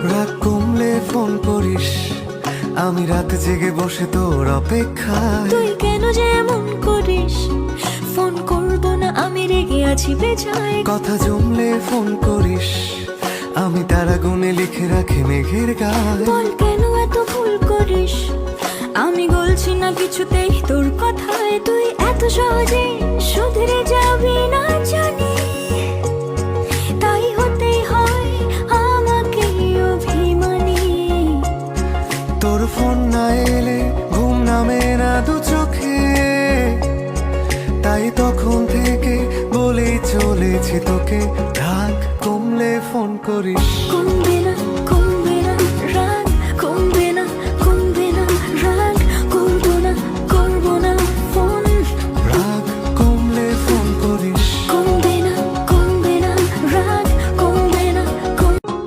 রাগ কমলে ফোন করিস, আমি রাতে জেগে বসে তোর অপেক্ষায়। তুই কেন যে এমন করিস? ফোন করব না আমি, রেগে আছি বেজায়। কথা জমলে ফোন করিস, আমি তারা গুনে লিখে রাখি মেঘের গায়ে। বল কেন এত ভুল করিস? আমি গলছি না কিছুতেই তোর কথায়। তুই এত সহজে শুধরে যাবি না জানি, তাই হতেই হয় আমাকে অভিমানী। তোর ফোন না এলে ঘুম নামে না দু চোখে, তাই তখন থেকে বলেই চলেছি তোকে, রাগ কমলে ফোন করিস। কোন